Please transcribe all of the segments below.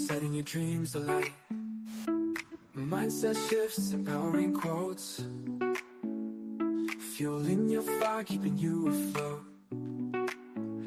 setting your dreams alight. Mindset shifts, empowering quotes, fueling your fire, keeping you afloat.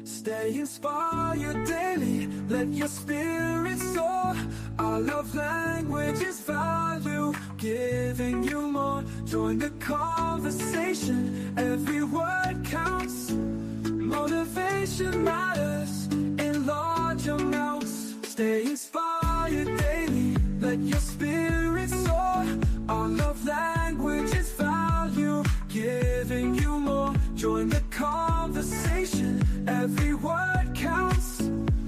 Stay inspired daily, let your spirit soar. Our love language is value, giving you more. Join the conversation, every word counts. Motivation matters in large amounts. Stay inspired daily, let your spirit soar. Our love language is value, giving you more. Join the conversation, every word counts.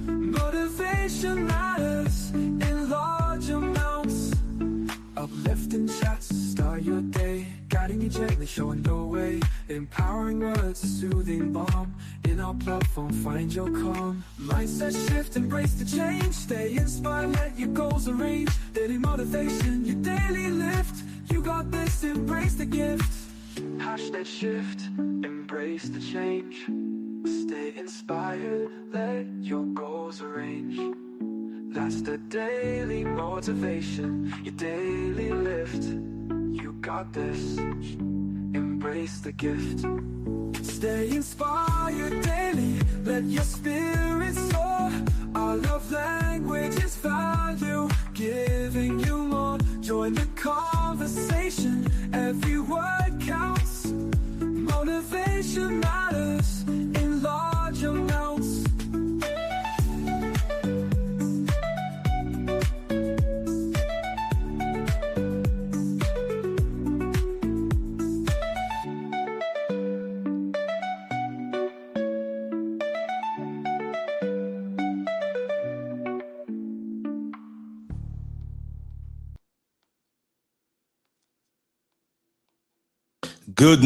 Motivation matters in large amounts. Uplifting chats, start your day, guiding you gently, showing the way. Empowering words, a soothing balm. In our platform, find your calm. Mindset shift, embrace the change. Stay inspired, let your goals arrange. Daily motivation, your daily lift. You got this, embrace the gift. Hashtag shift, embrace the change. Stay inspired, let your goals arrange. That's the daily motivation, your daily lift. You got this, embrace the gift. Stay inspired daily, let your spirit soar. Our love language is value, giving you more. Join the conversation, every word counts. Motivation matters in large amounts. Good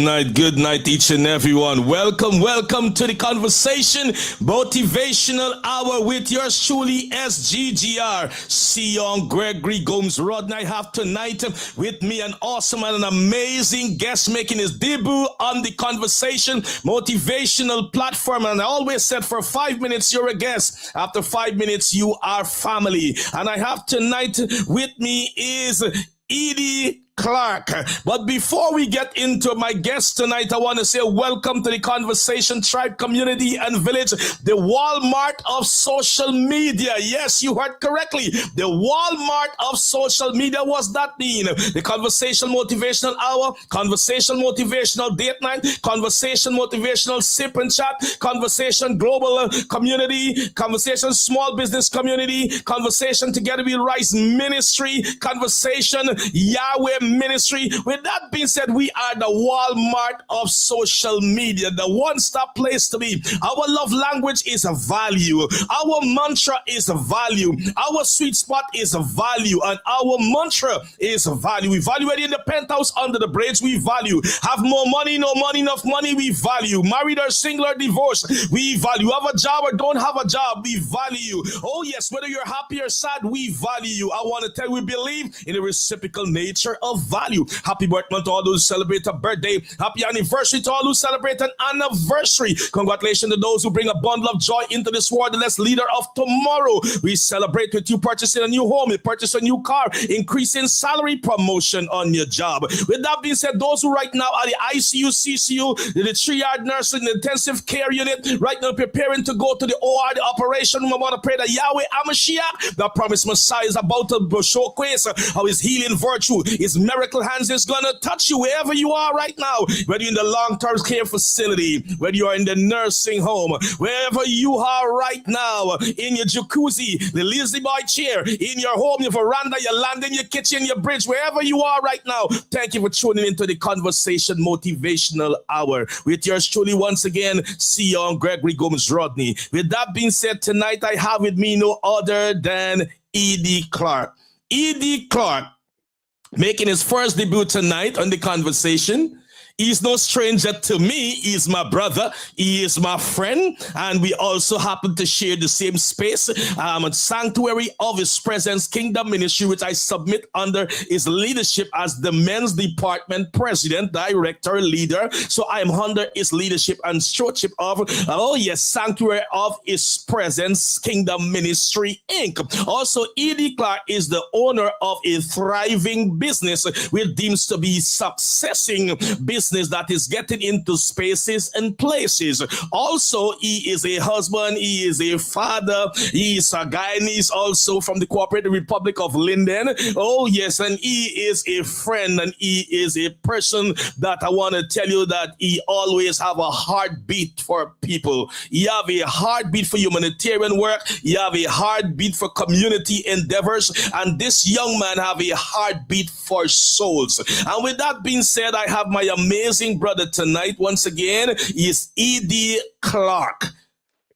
night, each and everyone. Welcome to the Conversation Motivational Hour with yours truly, SGGR, Seon Rodney. I have tonight with me an awesome and an amazing guest making his debut on the Conversation Motivational platform. And I always said for 5 minutes, you're a guest. After 5 minutes, you are family. And I have tonight with me is Edie Clark. But before we get into my guest tonight, I want to say welcome to the Conversation Tribe Community and Village, the Walmart of social media. Yes, you heard correctly. The Walmart of social media. What's that mean? The Conversation Motivational Hour, Conversation Motivational Date Night, Conversation Motivational Sip and Chat, Conversation Global Community, Conversation Small Business Community, Conversation Together We Rise Ministry, Conversation Yahweh Ministry. With that being said, we are the Walmart of social media, the one-stop place to be. Our love language is a value. Our mantra is a value. Our sweet spot is a value. And our mantra is a value. We value it in the penthouse, under the bridge. We value. Have more money, no money, enough money. We value. Married or single or divorced. We value. Have a job or don't have a job. We value. Oh yes, whether you're happy or sad, we value. I want to tell you, we believe in the reciprocal nature of value. Happy birthday to all those who celebrate a birthday. Happy anniversary to all who celebrate an anniversary. Congratulations to those who bring a bundle of joy into this world, the next leader of tomorrow. We celebrate with you purchasing a new home, you purchase a new car, increasing salary, promotion on your job. With that being said, those who right now are the ICU, CCU, the 3-yard nursing, the intensive care unit, right now preparing to go to the OR, the operation room, I want to pray that Yahweh Amashiach, the promised Messiah, is about to show grace, how his healing virtue, his miracle hands is going to touch you wherever you are right now, whether you're in the long-term care facility, whether you are in the nursing home, wherever you are right now, in your jacuzzi, the lazy boy chair, in your home, your veranda, your landing, your kitchen, your bridge, wherever you are right now. Thank you for tuning into the Conversation Motivational Hour with yours truly once again, Seon Rodney. With that being said, tonight I have with me no other than Edie Clark. Edie Clark, making his first debut tonight on the Conversation, He's no stranger to me. He's my brother. He is my friend. And we also happen to share the same space. A sanctuary of his presence, Kingdom Ministry, which I submit under his leadership as the men's department president, director, leader. So I am under his leadership and stewardship of, sanctuary of his presence, Kingdom Ministry, Inc. Also, E.D. Clark is the owner of a thriving business which deems to be successing business that is getting into spaces and places. Also, he is a husband, he is a father, he is a Guyanese also from the Cooperative Republic of Linden. Oh yes, and he is a friend and he is a person that I want to tell you that he always have a heartbeat for people. He have a heartbeat for humanitarian work. He have a heartbeat for community endeavors, and this young man have a heartbeat for souls. And with that being said, I have my amazing brother tonight. Once again, he is E.D. Clark,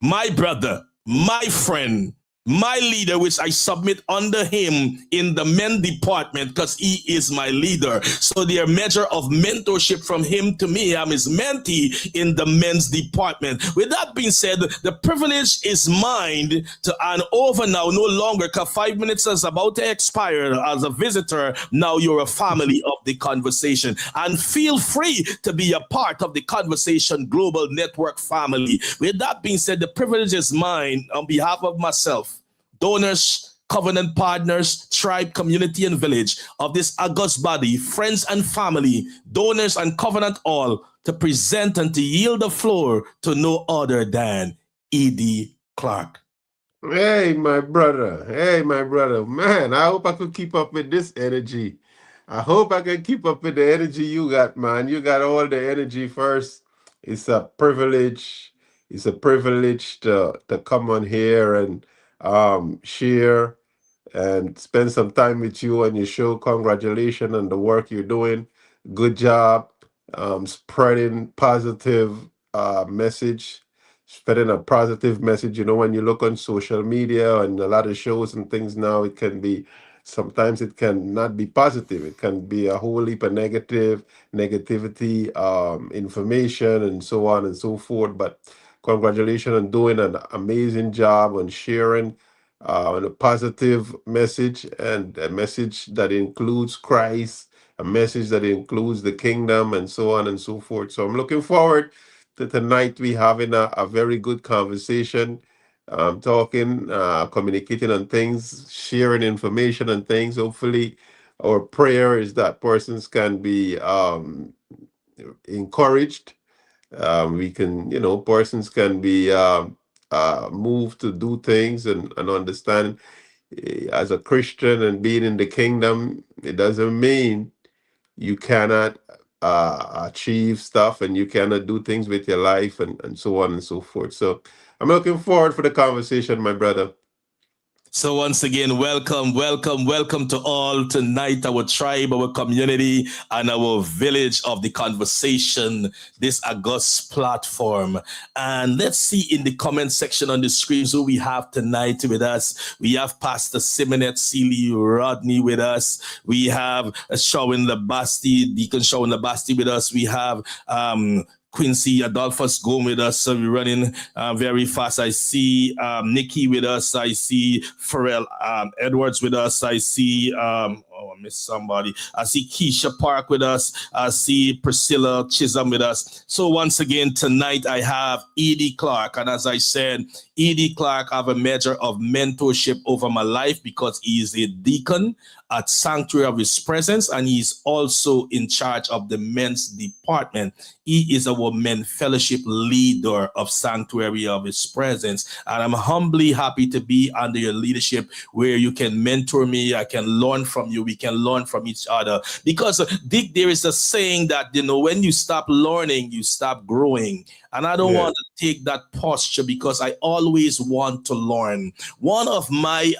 my brother, my friend, my leader, which I submit under him in the men department because he is my leader. So their measure of mentorship from him to me, I'm his mentee in the men's department. With that being said, the privilege is mine to hand over now, no longer, because 5 minutes is about to expire as a visitor. Now you're a family of the conversation. And feel free to be a part of the Conversation Global Network family. With that being said, the privilege is mine on behalf of myself, donors, covenant partners, tribe, community, and village of this august body, friends and family, donors and covenant all, to present and to yield the floor to no other than E.D. Clark. Hey, my brother. Hey, my brother. Man, I hope I could keep up with this energy. I hope I can keep up with the energy you got, man. You got all the energy first. It's a privilege. It's a privilege to come on here and share and spend some time with you on your show. Congratulations on the work you're doing. Good job spreading positive message, spreading a positive message. You know, when you look on social media and a lot of shows and things now, it can be, sometimes it can not be positive. It can be a whole heap of negativity, information, and so on and so forth. But congratulations on doing an amazing job on sharing a positive message, and a message that includes Christ, a message that includes the kingdom, and so on and so forth. So I'm looking forward to tonight we having a very good conversation, talking, communicating on things, sharing information on things. Hopefully, our prayer is that persons can be encouraged. We can, persons can be moved to do things and understand, as a Christian and being in the kingdom, it doesn't mean you cannot achieve stuff and you cannot do things with your life, and so on and so forth. So I'm looking forward for the conversation, my brother. So once again, welcome to all tonight, our tribe, our community, and our village of the conversation, this august platform. And let's see in the comment section on the screen who we have tonight with us. We have Pastor Seon Rodney with us. We have Sean Labasti, Deacon Sean Labasti with us. We have Quincy Adolphus going with us. So we're running very fast. I see Nikki with us. I see Pharrell Edwards with us. I see, I missed somebody. I see Keisha Park with us. I see Priscilla Chisholm with us. So once again, tonight I have E.D. Clark. And as I said, E.D. Clark have a measure of mentorship over my life because he is a deacon at Sanctuary of His Presence, and he's also in charge of the men's department. He is our men fellowship leader of Sanctuary of His Presence, and I'm humbly happy to be under your leadership where you can mentor me, I can learn from you, we can learn from each other. Because Dick, there is a saying that, when you stop learning, you stop growing. And I don't want to take that posture because I always want to learn. One of my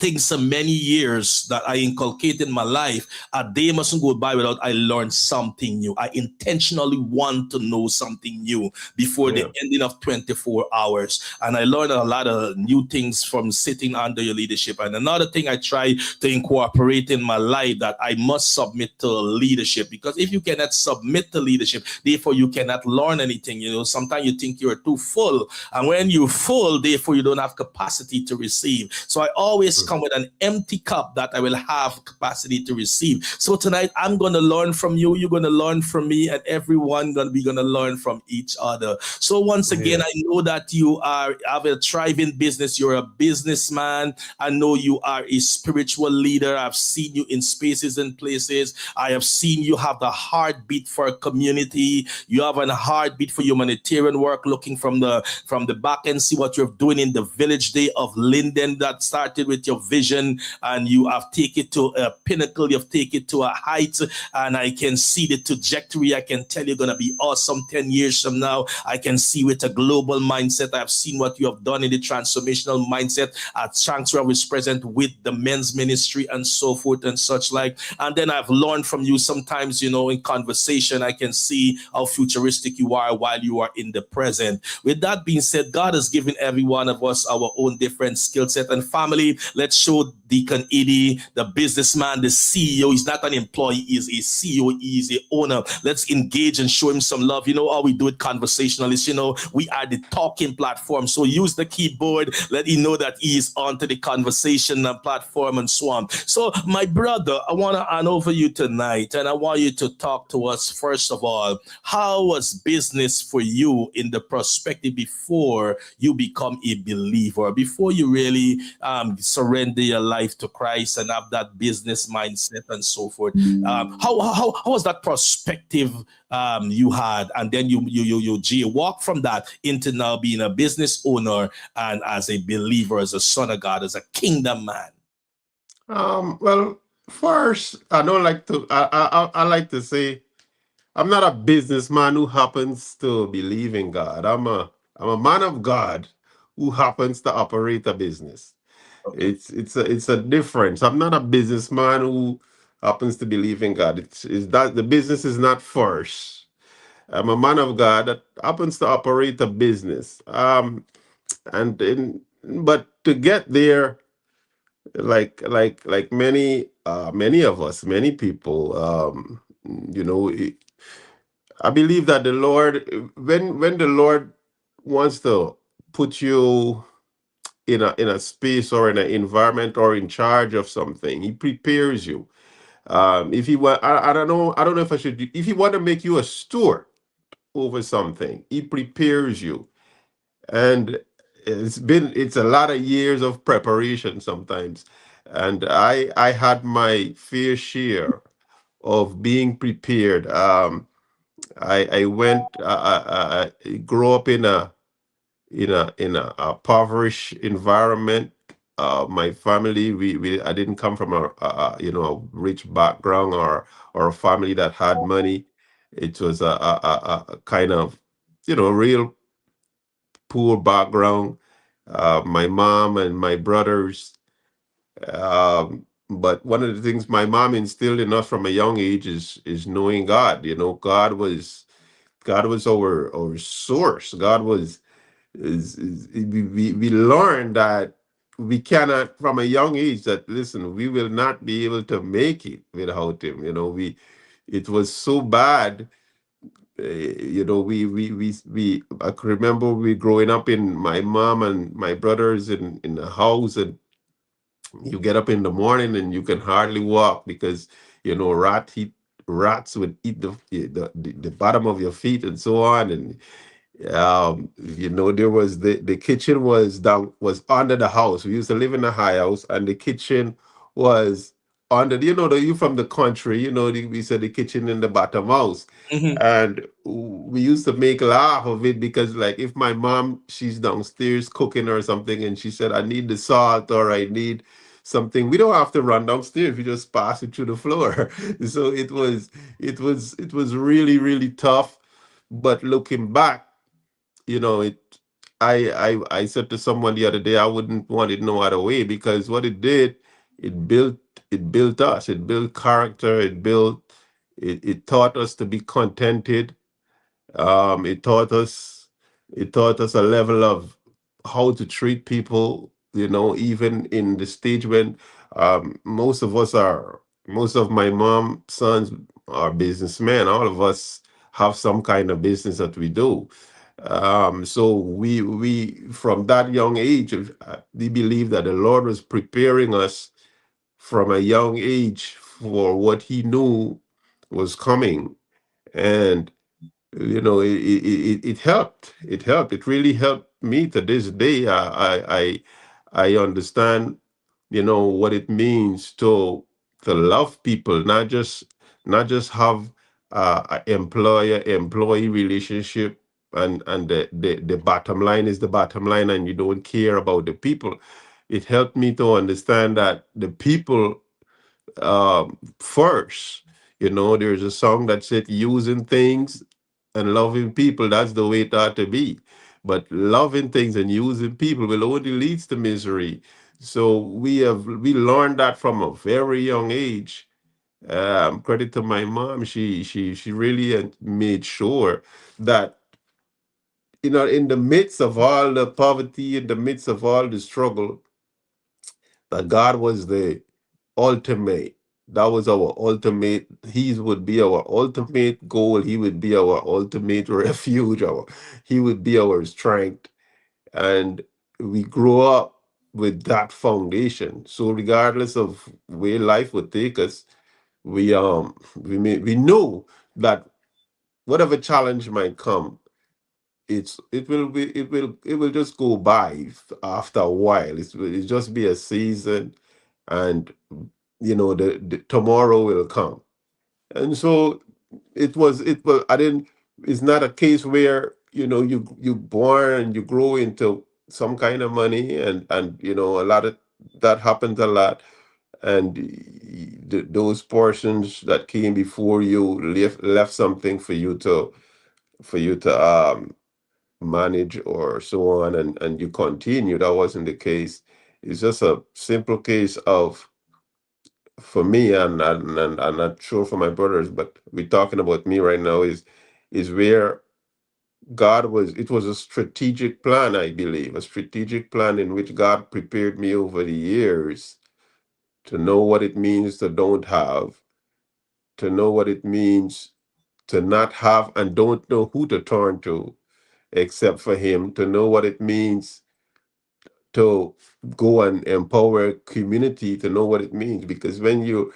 things so many years that I inculcate in my life, a day mustn't go by without I learn something new. I intentionally want to know something new before the Yeah. ending of 24 hours. And I learned a lot of new things from sitting under your leadership. And another thing I try to incorporate in my life, that I must submit to leadership, because if you cannot submit to leadership, therefore you cannot learn anything. Sometimes you think you're too full, and when you're full, therefore you don't have capacity to receive. So I always come with an empty cup that I will have capacity to receive. So tonight I'm going to learn from you, you're going to learn from me, and everyone going to be going to learn from each other. So once again, Yeah. I know that you have a thriving business. You're a businessman. I know you are a spiritual leader. I've seen you in spaces and places. I have seen you have the heartbeat for a community. You have a heartbeat for humanitarian work, looking from the back and see what you're doing in the village day of Linden, that started with your vision, and you have taken it to a pinnacle, you've taken it to a height, and I can see the trajectory. I can tell you're going to be awesome 10 years from now. I can see with a global mindset. I've seen what you have done in the transformational mindset at Sanctuary is present with the men's ministry and so forth and such like. And then I've learned from you sometimes, in conversation, I can see how futuristic you are while you are in the present. With that being said, God has given every one of us our own different skill set and family. Let's show Deacon Edie, the businessman, the CEO. He's not an employee, he's a CEO, he's a owner. Let's engage and show him some love. You know how we do it conversationalists, we are the talking platform. So use the keyboard, let him know that he is onto the conversation platform and so on. So my brother, I want to hand over you tonight, and I want you to talk to us first of all. How was business for you in the perspective before you become a believer, before you really surrender your life to Christ and have that business mindset and so forth? How was that perspective you had, and then you walk from that into now being a business owner and as a believer, as a son of God, as a kingdom man? Well, first, I don't like to. I like to say I'm not a businessman who happens to believe in God. I'm a man of God who happens to operate a business. Okay. It's a difference. I'm not a businessman who happens to believe in God. It's that the business is not first. I'm a man of God that happens to operate a business. But to get there, like many of us, many people, you know, I believe that the Lord, when the Lord wants to put you in a space or in an environment or in charge of something, He prepares you. If He want, I don't know if I should. If He want to make you a steward over something, He prepares you, and it's a lot of years of preparation sometimes, and I had my fair share of being prepared. I went I grew up in a impoverished environment. My family, we I didn't come from a rich background or a family that had money. It was a kind of real poor background. My mom and my brothers. But one of the things my mom instilled in us from a young age is knowing God. God was our source. God was is we learned that we cannot from a young age that listen, we will not be able to make it without Him. We it was so bad. We I could remember we growing up in my mom and my brothers in the house, and you get up in the morning and you can hardly walk because rats would eat the bottom of your feet and so on. And there was the kitchen was under the house. We used to live in a high house, and the kitchen was under. You from the country. We said the kitchen in the bottom house, Mhm. and we used to make laugh of it because, like, if my mom, she's downstairs cooking or something, and she said, "I need the salt," or "I need something," we don't have to run downstairs. We just pass it through the floor. So it was really really tough. But looking back, it I said to someone the other day, I wouldn't want it no other way, because what it did, it built it built us, it built character, it taught us to be contented. It taught us, a level of how to treat people, even in the stage when, most of my mom sons are businessmen. All of us have some kind of business that we do. So we from that young age, we believe that the Lord was preparing us from a young age for what He knew was coming. And it helped. It really helped me to this day. I understand, what it means to love people, not just have a employer employee relationship, and the bottom line is the bottom line, and you don't care about the people. It helped me to understand that the people, first. There's a song that said, using things and loving people, that's the way it ought to be. But loving things and using people will only leads to misery. So we learned that from a very young age. Credit to my mom. She really made sure that, in the midst of all the poverty, in the midst of all the struggle, that God was the ultimate. That was our ultimate. He would be our ultimate goal. He would be our ultimate refuge. He would be our strength. And we grow up with that foundation. So regardless of where life would take us, we know that whatever challenge might come, it will just go by after a while. It'll just be a season, and the tomorrow will come. And so it was I didn't it's not a case where, you born and you grow into some kind of money, and a lot of that happens a lot. And those portions that came before you left something for you to manage, or so on, and you continue. That wasn't the case. It's just a simple case of, for me, and I'm not sure for my brothers, but we're talking about me right now, is where it was a strategic plan, I believe, a strategic plan in which God prepared me over the years to know what it means to don't have, to know what it means to not have and don't know who to turn to except for Him, to know what it means to go and empower community, to know what it means. Because when you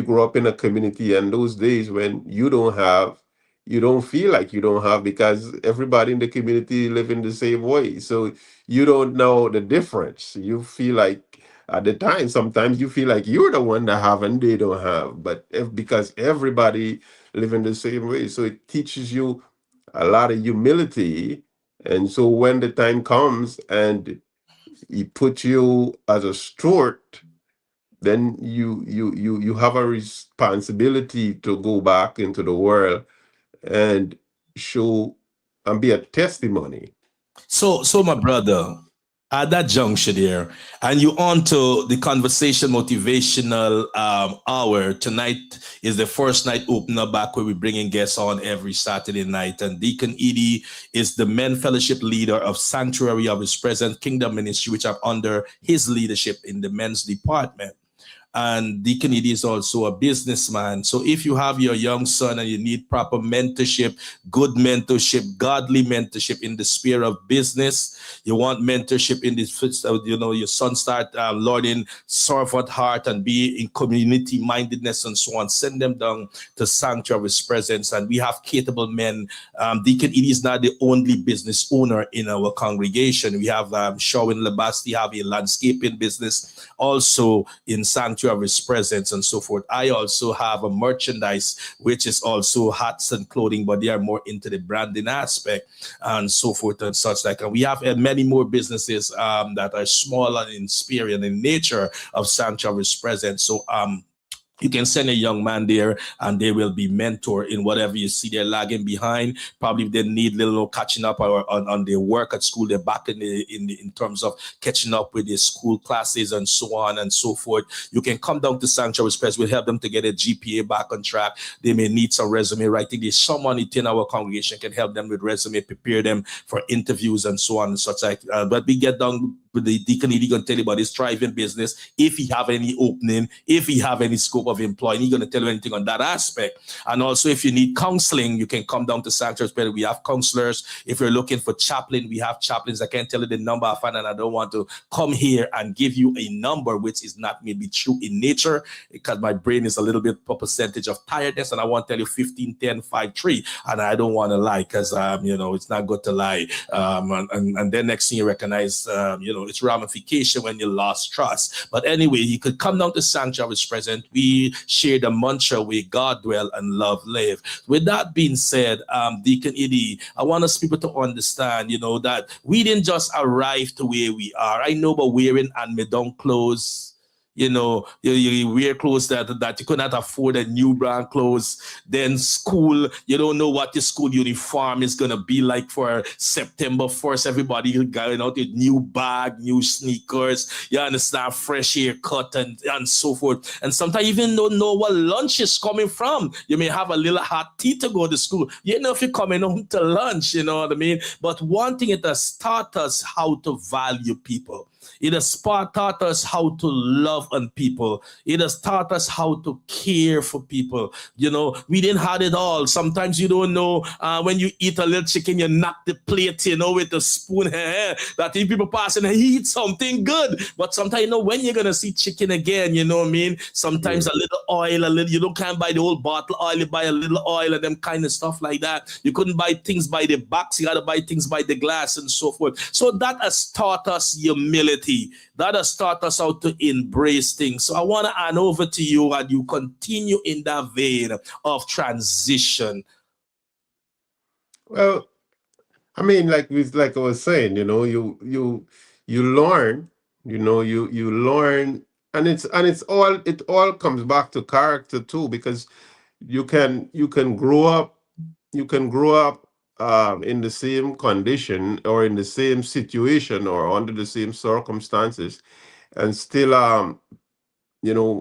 grow up in a community, and those days when you don't feel like you don't have, because everybody in the community live in the same way, so you don't know the difference. You feel like, at the time, sometimes you feel like you're the one that have and they don't have, but because everybody live in the same way, so it teaches you a lot of humility. And so when the time comes and He put you as a steward, then you have a responsibility to go back into the world and show and be a testimony. So my brother, at that juncture there, and you on to the Conversation Motivational Hour. Tonight is the first night opener back, where we bring in guests on every Saturday night. And Deacon Edie is the men fellowship leader of Sanctuary of His Present Kingdom Ministry, which are under his leadership in the men's department. And Deacon Edie is also a businessman. So if you have your young son and you need proper mentorship, good mentorship, godly mentorship in the sphere of business, you want mentorship in this, your son start learning servant heart and be in community mindedness and so on, send them down to Sanctuary of His Presence. And we have capable men. Deacon Edie is not the only business owner in our congregation. We have Sherwin Labasti, have a landscaping business also in Sanctuary of His Presence and so forth. I also have a merchandise, which is also hats and clothing, but they are more into the branding aspect and so forth and such like. And we have many more businesses that are small and in spirit and in nature of Sanctuary of His Presence. So You can send a young man there and they will be mentor in whatever you see they're lagging behind. Probably if they need little catching up on their work at school, they're back in terms of catching up with their school classes and so on and so forth. You can come down to Sanctuary Express. We'll help them to get a GPA back on track. They may need some resume writing. There's someone in our congregation can help them with resume, prepare them for interviews and so on and such like. But we get down with the deacon, he gonna tell you about his thriving business, if he have any opening, if he have any scope of employing, he's gonna tell you anything on that aspect. And also, if you need counseling, you can come down to Sanctuary Spirit. We have counselors. If you're looking for chaplain, we have chaplains. I can't tell you the number I find, and I don't want to come here and give you a number which is not maybe true in nature, because my brain is a little bit per percentage of tiredness, and I want to tell you 15, 10, 5, 3, and I don't want to lie, because it's not good to lie. And then next thing you recognize, it's ramification when you lost trust. But anyway, you could come down to Sanctuary's present. We share the mantra where God dwell and love live. With that being said, Deacon Eddie, I want us people to understand, that we didn't just arrive to where we are. I know about wearing hand-me-down clothes. You wear clothes that you could not afford, a new brand clothes. Then school, you don't know what your school uniform is going to be like for September 1st. Everybody going out with new bag, new sneakers, you understand, fresh haircut and so forth. And sometimes you even don't know what lunch is coming from. You may have a little hot tea to go to school. You know if you're coming home to lunch, you know what I mean? But one thing, it has taught us how to value people. It has taught us how to love on people. It has taught us how to care for people. We didn't have it all. Sometimes you don't know, when you eat a little chicken, you knock the plate, with a spoon. That if people pass and eat something good. But sometimes, when you're going to see chicken again, you know what I mean? Sometimes a little oil, can't buy the whole bottle oil, you buy a little oil and them kind of stuff like that. You couldn't buy things by the box. You got to buy things by the glass and so forth. So that has taught us humility. That has taught us how to embrace things. So I want to hand over to you, and you continue in that vein of transition. Well, I mean, like I was saying, you learn, you learn, and it all comes back to character too, because you can grow up, in the same condition or in the same situation or under the same circumstances, and still,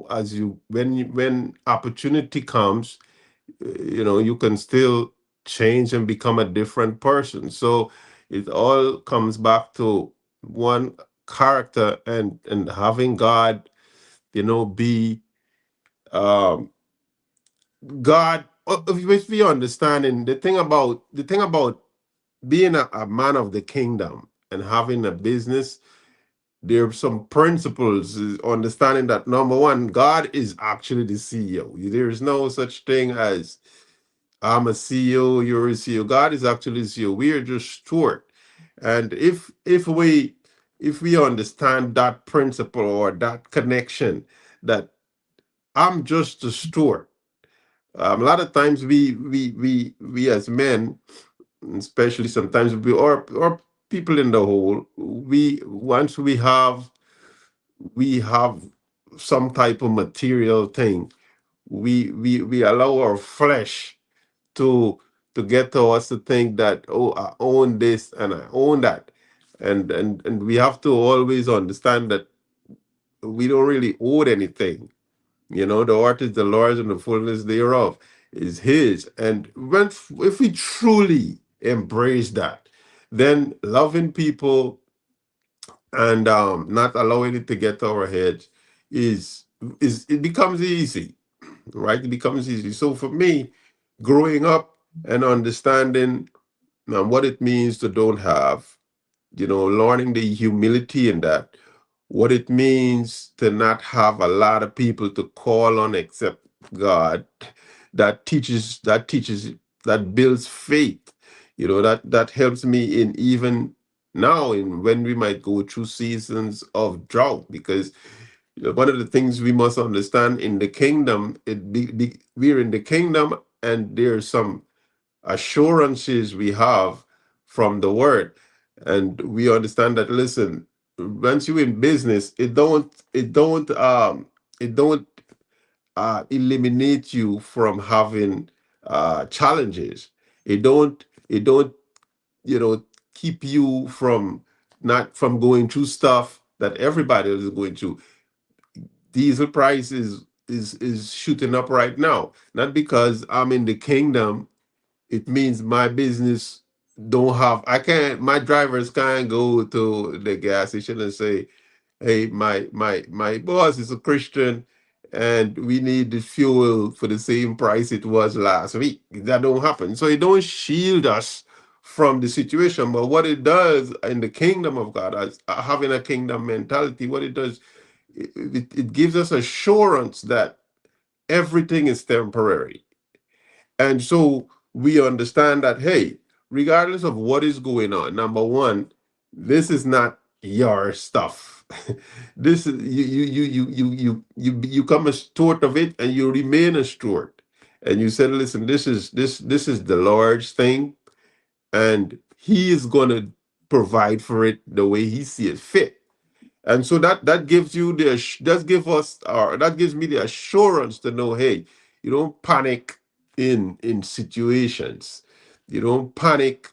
as you when opportunity comes, you can still change and become a different person. So it all comes back to one, character, and having God, be, um God. If we understanding the thing about being a man of the kingdom and having a business, there are some principles, understanding that number one, God is actually the CEO. There is no such thing as I'm a CEO, you're a CEO. God is actually the CEO. We are just steward. And if we understand that principle or that connection, that I'm just a steward. A lot of times we as men, especially sometimes or people in the whole, we once we have some type of material thing, we allow our flesh to get to us to think that, oh, I own this and I own that, and we have to always understand that we don't really own anything. The earth is the Lord's and the fullness thereof is His. And if we truly embrace that, then loving people and not allowing it to get to our heads is it becomes easy, right? It becomes easy. So for me, growing up and understanding what it means to don't have, learning the humility in that, what it means to not have a lot of people to call on except God, that teaches that builds faith. That helps me in even now in when we might go through seasons of drought, because one of the things we must understand in the kingdom, we're in the kingdom, and there's some assurances we have from the word, and we understand that, listen, once you're in business, it don't eliminate you from having challenges. It don't keep you from not from going through stuff that everybody is going through. Diesel price is shooting up right now. Not because I'm in the kingdom, it means my business don't have I can't my drivers can't go to the gas station and say, hey, my boss is a Christian and we need the fuel for the same price it was last week. That don't happen. So it don't shield us from the situation. But what it does in the kingdom of God, as having a kingdom mentality, what it does, it gives us assurance that everything is temporary. And so we understand that, hey, regardless of what is going on, number one, this is not your stuff. This is you come a steward of it and you remain a steward. And you said, listen, this is the Lord's thing, and He is gonna provide for it the way He sees fit. And so that gives you that give us or that gives me the assurance to know, hey, you don't panic in situations. You don't panic.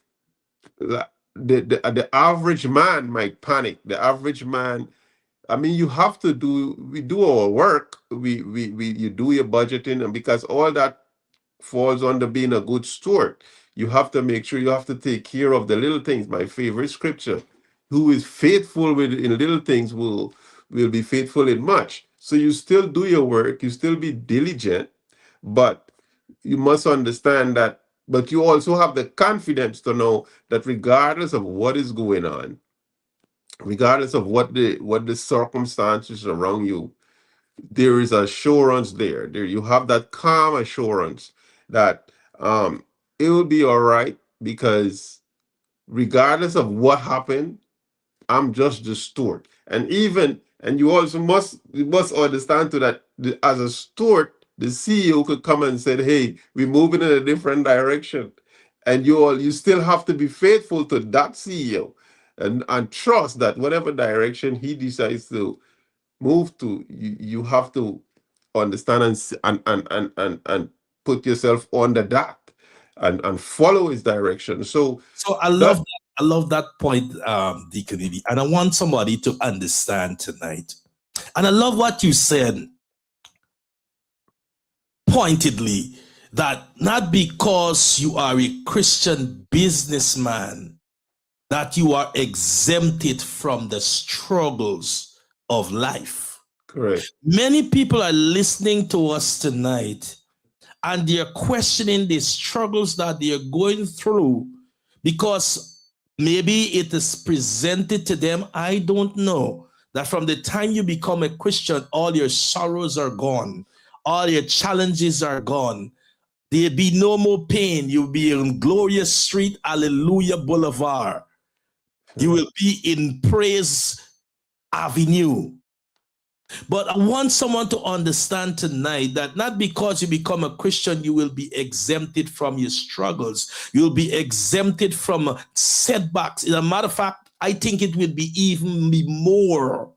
The average man might panic. The average man, I mean, we do our work. We you do your budgeting, and because all that falls under being a good steward. You have to make sure you have to take care of the little things. My favorite scripture: "Who is faithful with in little things will be faithful in much." So you still do your work, you still be diligent, but you must understand that. But you also have the confidence to know that regardless of what is going on, regardless of what the circumstances around you, there is assurance there. You have that calm assurance that it will be all right, because regardless of what happened, I'm just the steward. And you also must understand too that as a steward, the CEO could come and say, hey, we're moving in a different direction. And you still have to be faithful to that CEO, and trust that whatever direction he decides to move to, you have to understand and put yourself under that, and follow his direction. So So that I love that point, Deacon Ely, and I want somebody to understand tonight. And I love what you said pointedly, that not because you are a Christian businessman that you are exempted from the struggles of life. correct. Many people are listening to us tonight and they're questioning the struggles that they're going through because maybe it is presented to them. I don't know. That from the time you become a Christian, all your sorrows are gone, all your challenges are gone. There'll be no more pain. You'll be on Glorious Street, Hallelujah Boulevard. You will be in Praise Avenue. But I want someone to understand tonight that not because you become a Christian, you will be exempted from your struggles. You'll be exempted from setbacks. As a matter of fact, I think it will be even be more.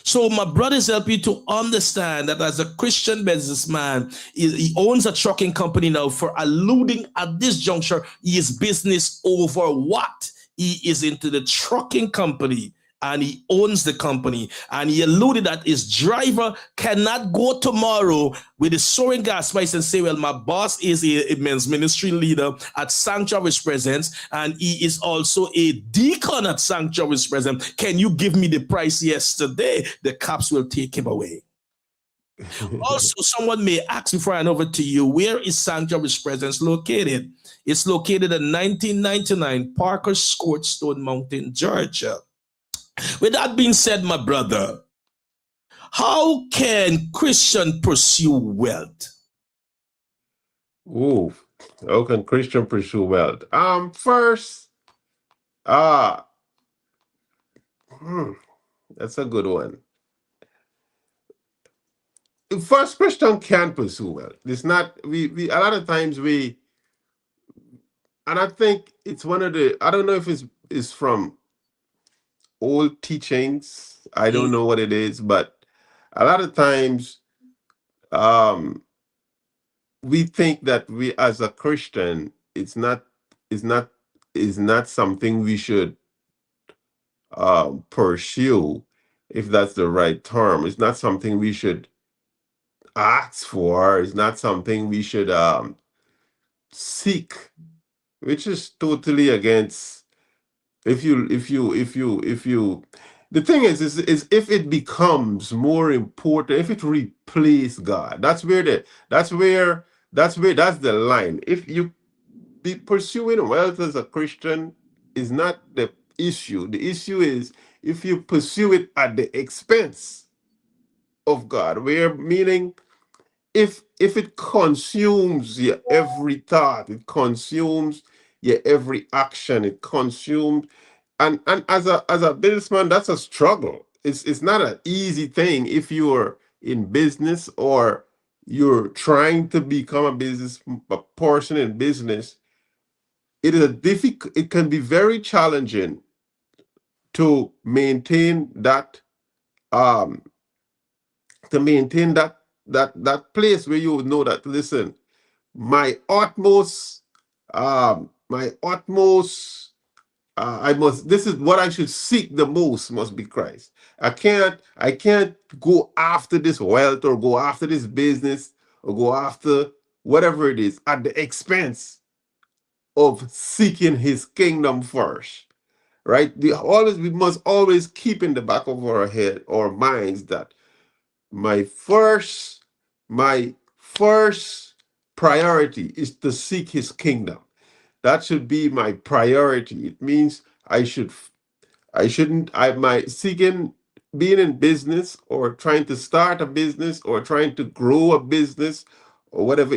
So my brothers help you to understand that as a Christian businessman, he owns a trucking company now. For alluding at this juncture, he is business over what? He is into the trucking company and he owns the company. And he alluded that his driver cannot go tomorrow with the soaring gas price and say, well, my boss is a men's ministry leader at Sanctuary's Presence, and he is also a deacon at Sanctuary's Presence. Can you give me the price yesterday? The cops will take him away. Also, someone may ask before I hand over to you, where is Sanctuary's Presence located? It's located at 1999 Parker's Court, Stone Mountain, Georgia. With that being said, my brother, how can Christian pursue wealth? Ooh, how can Christian pursue wealth? First, uh hmm, that's a good one. First, Christian can pursue wealth. It's not we a lot of times we and I think it's one of the I don't know if it's from old teachings. I don't know what it is, but a lot of times um, we think that we as a Christian, is not is not something we should pursue, if that's the right term. It's not something we should ask for. It's not something we should seek, which is totally against. If you the thing is if it becomes more important, if it replaces God, that's the line. If you be pursuing wealth as a Christian is not the issue. The issue is if you pursue it at the expense of God, where meaning if it consumes your every thought, it consumes your every action, it consumes, and as a businessman, that's a struggle. It's not an easy thing if you're in business or you're trying to become a person in business. It can be very challenging to maintain that um that place where you know that, listen, my utmost, I must, this is what I should seek the most, must be Christ. I can't go after this wealth or go after this business or go after whatever it is at the expense of seeking his kingdom first. Right? We must always keep in the back of our head or minds that my first my first priority is to seek his kingdom. That should be my priority. It means I shouldn't I my seeking being in business or trying to start a business or trying to grow a business or whatever,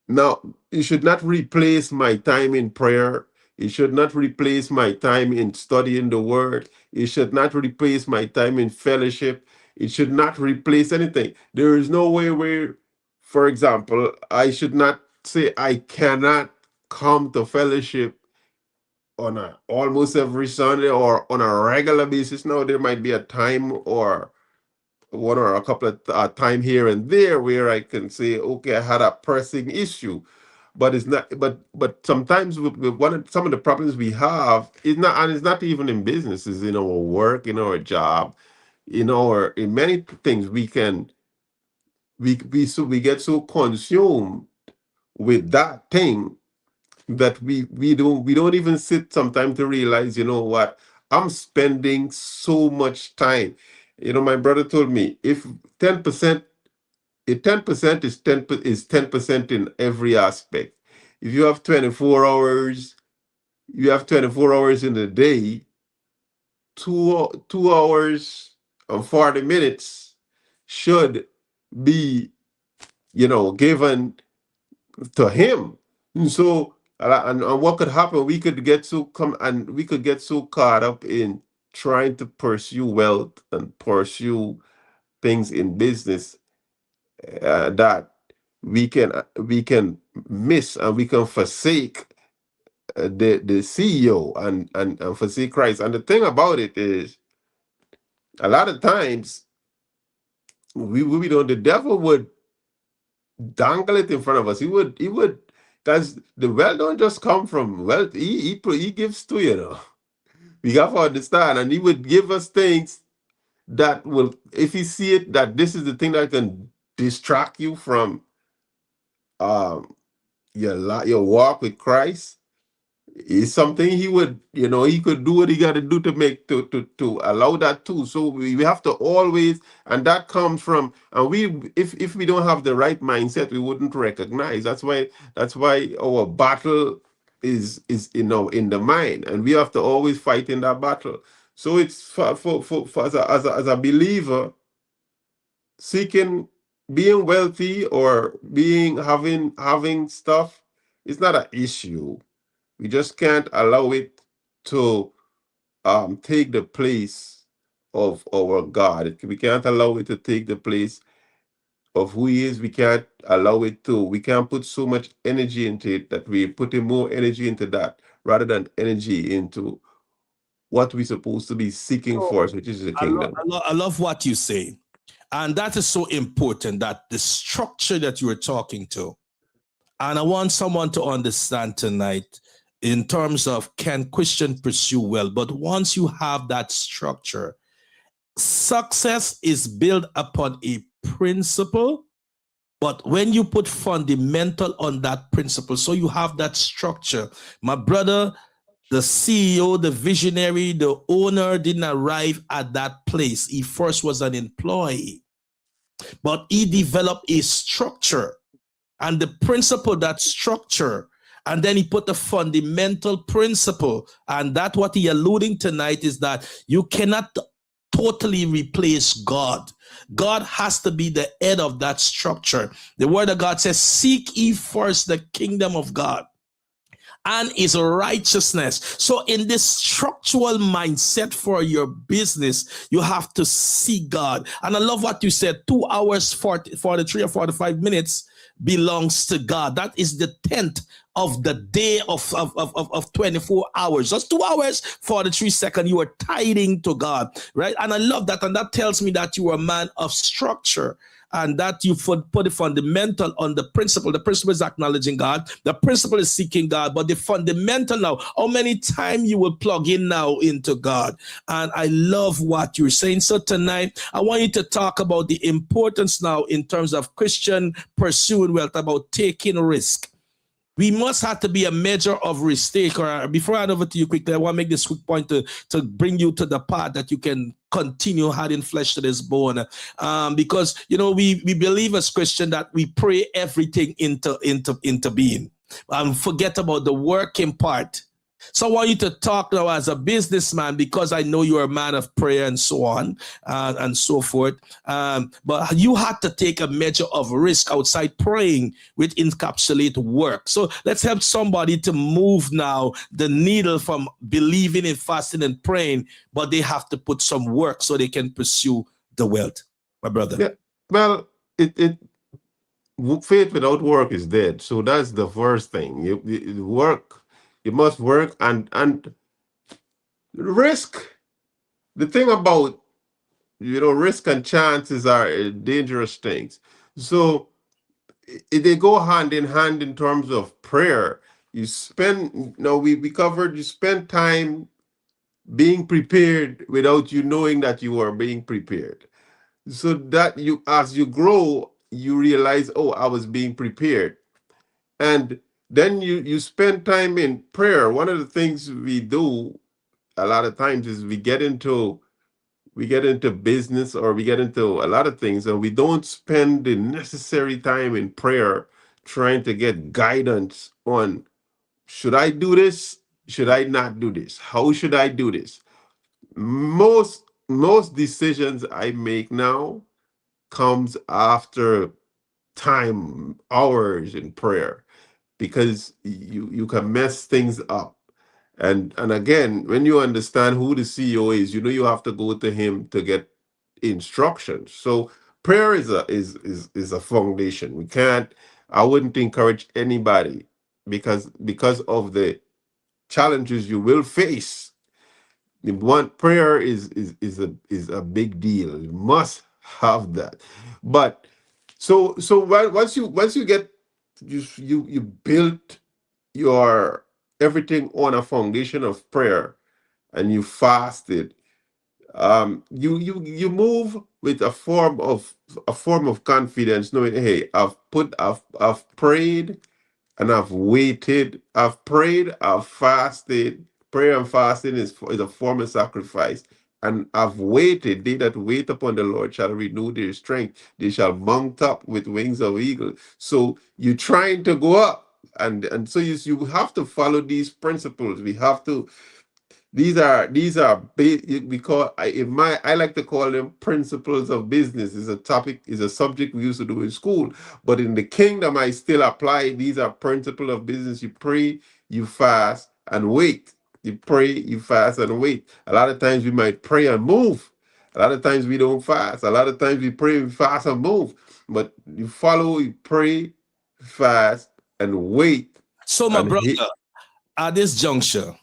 now, it should not replace my time in prayer. It should not replace my time in studying the word. It should not replace my time in fellowship. It should not replace anything. There is no way where, for example, I should not say I cannot come to fellowship on a almost every Sunday or on a regular basis. No, there might be a time or one or a couple of time here and there where I can say, okay, I had a pressing issue, but it's not. But sometimes with some of the problems we have is not, and it's not even in businesses, in our work, in our job, in many things we get so consumed with that thing that we don't even sit sometime to realize, you know what, I'm spending so much time. My brother told me, if 10% if 10% is 10% in every aspect. If you have 24 hours in a day, 2 hours and 40 minutes should be, given to him. And so, and what could happen? We could get so caught up in trying to pursue wealth and pursue things in business, that we can miss and we can forsake the CEO, and forsake Christ. And the thing about it is, a lot of times we don't. The devil would dangle it in front of us. He would, because the wealth don't just come from wealth. He gives to We have to understand, and he would give us things that will, if you see it, that this is the thing that can distract you from um your walk with Christ. Is something he could do what he got to do to make to allow that too. So we have to always, and that comes from, and if we don't have the right mindset, we wouldn't recognize. That's why our battle is in the mind, and we have to always fight in that battle. So it's for as a believer, seeking being wealthy or being having stuff is not an issue. We just can't allow it to take the place of our God. We can't allow it to take the place of who He is. We can't allow it to. We can't put so much energy into it that we're putting more energy into that rather than energy into what we're supposed to be seeking So for, which is the I, lo- kingdom. I, lo- I love what you say. And that is so important, that the structure that you are talking to. And I want someone to understand tonight in terms of, can Christian pursue well? But once you have that structure, success is built upon a principle. But when you put fundamental on that principle, so you have that structure, my brother, the CEO, the visionary, the owner didn't arrive at that place. He first was an employee, but he developed a structure and the principle, that structure, and then he put the fundamental principle. And that what he alluding tonight is that you cannot totally replace God. God has to be the head of that structure. The word of God says, seek ye first the kingdom of God and his righteousness. So in this structural mindset for your business, you have to see God. And I love what you said, 2 hours, 43 or 45 minutes belongs to God. That is the 10th of the day of 24 hours. Just 2 hours, 43 seconds, you are tithing to God, right? And I love that. And that tells me that you are a man of structure, and that you put the fundamental on the principle. The principle is acknowledging God. The principle is seeking God. But the fundamental now, how many times you will plug in now into God? And I love what you're saying. So tonight, I want you to talk about the importance now in terms of Christian pursuing wealth, about taking risk. We must have to be a measure of risk taker. Before I hand over to you quickly, I want to make this quick point to bring you to the part that you can continue adding flesh to this bone. Because, you know, we believe as Christian that we pray everything into being. Forget about the working part. So I want you to talk now as a businessman, because I know you're a man of prayer and so on and so forth. But you had to take a measure of risk outside praying, which encapsulate work. So let's help somebody to move now the needle from believing in fasting and praying, but they have to put some work so they can pursue the wealth. My brother. Yeah. Well, faith without work is dead. So that's the first thing. You work. You must work and risk. The thing about, risk and chances are dangerous things. So they go hand in hand in terms of prayer. You spend, we covered, you spend time being prepared without you knowing that you are being prepared. So that as you grow, you realize, oh, I was being prepared. And then you spend time in prayer. One of the things we do a lot of times is we get into business, or we get into a lot of things, and we don't spend the necessary time in prayer trying to get guidance on, should I do this, should I not do this, how should I do this. Most decisions I make now comes after time, hours in prayer, because you can mess things up. And again, when you understand who the CEO is, you have to go to him to get instructions. So prayer is a foundation. I wouldn't encourage anybody, because of the challenges you will face. The one prayer is a big deal. You must have that. But once you get, you built your everything on a foundation of prayer, and you fasted, you move with a form of confidence, knowing, hey, I've prayed and I've waited. I've prayed, I've fasted. Prayer and fasting is a form of sacrifice. And I've waited. They that wait upon the Lord shall renew their strength. They shall mount up with wings of eagle. So you're trying to go up. And so you have to follow these principles. We have to, we call, I like to call them principles of business. Is a subject we used to do in school, but in the kingdom I still apply. These are principles of business. You pray, you fast, and wait. You pray, you fast, and wait. A lot of times we might pray and move. A lot of times we don't fast. A lot of times we pray, we fast, and move. But you pray, fast, and wait. So my And brother, at this juncture,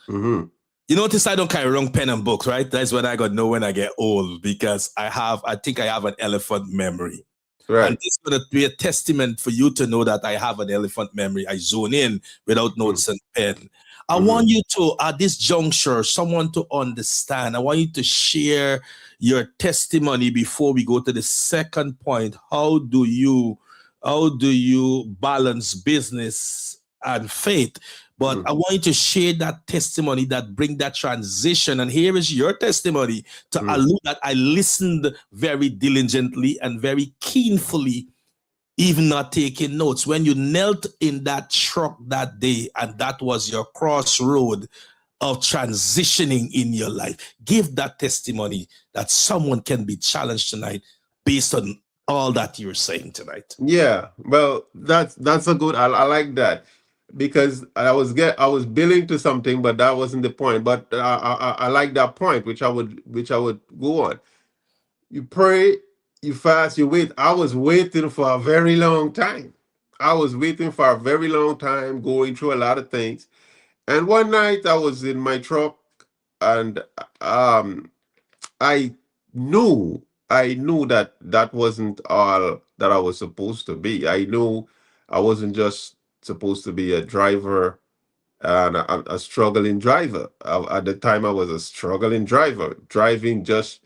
Mhm. You notice I don't carry wrong pen and books, right? That's what I got to know when I get old because I think I have an elephant memory. And Right. it's going to be a testament for you to know that I have an elephant memory. I zone in without Mm, notes and pen. I want mhm, you to, at this juncture, someone to understand. I want you to share your testimony before we go to the second point. How do you balance business and faith? But I mm, want you to share that testimony that bring that transition. And here is your testimony to mm. allude that I listened very diligently and very keenly, even not taking notes. When you knelt in that truck that day, and that was your crossroad of transitioning in your life, give that testimony that someone can be challenged tonight based on all that you're saying tonight. Yeah, well, that's a good. I like that because I was billing to something, but that wasn't the point. But I like that point, which I would go on. You pray, you fast, you wait. I was waiting for a very long time. I was waiting for a very long time, going through a lot of things. And one night I was in my truck, and um, I I knew that that wasn't all that I was supposed to be. I knew I wasn't just supposed to be a driver and a struggling driver. At the time, I was a struggling driver, driving just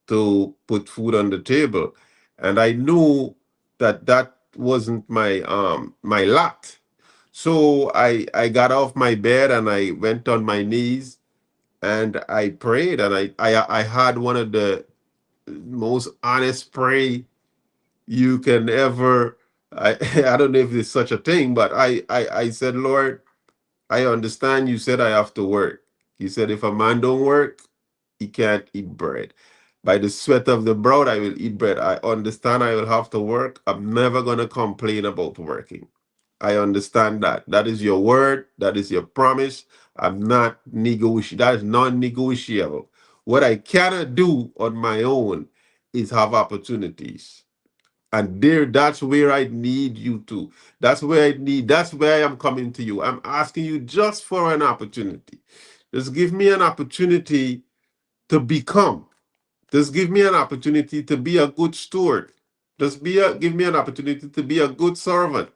to put food on the table, and I knew that that wasn't my lot. So I got off my bed and I went on my knees and I prayed, and I had one of the most honest pray you can ever. I don't know if there's such a thing, but I said, Lord, I understand you said I have to work. You said if a man don't work, he can't eat bread. By the sweat of the brow I will eat bread. I understand I will have to work. I'm never gonna complain about working. I understand that. That is your word. That is your promise. I'm not negotiable. That is non-negotiable. What I cannot do on my own is have opportunities. And there, that's where I need you to. That's where I am coming to you. I'm asking you just for an opportunity. Just give me an opportunity to become. Just give me an opportunity to be a good steward. Give me an opportunity to be a good servant.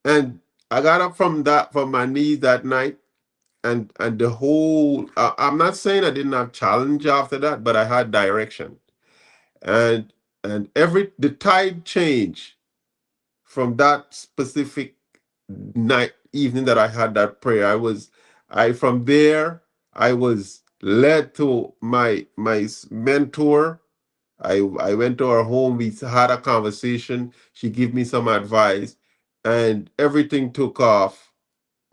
And I got up from my knees that night, and the whole. I'm not saying I didn't have challenge after that, but I had direction, and every the tide changed from that specific night evening that I had that prayer. I from there I was led to my mentor. I went to her home. We had a conversation. She gave me some advice, and everything took off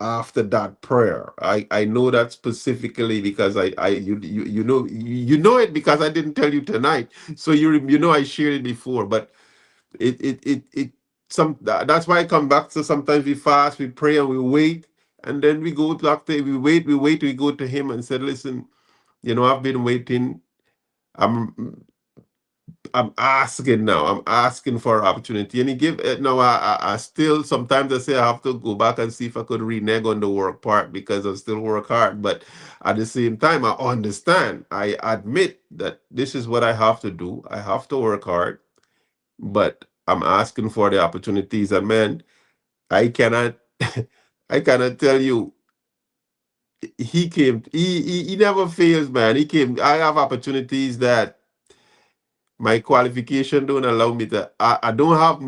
after that prayer. I know that specifically because you know it because I didn't tell you tonight. So you know I shared it before, but it that's why I come back to sometimes we fast, we pray, and we wait, and then we go back to we go to him and said, listen, I've been waiting. I'm I'm asking now. I'm asking for opportunity, and he give it now. I still sometimes I say I have to go back and see if I could renege on the work part because I still work hard. But at the same time, I understand. I admit that this is what I have to do. I have to work hard, but I'm asking for the opportunities. And man, I cannot, I cannot tell you. He came. He never fails, man. He came. I have opportunities that my qualification don't allow me to. I don't have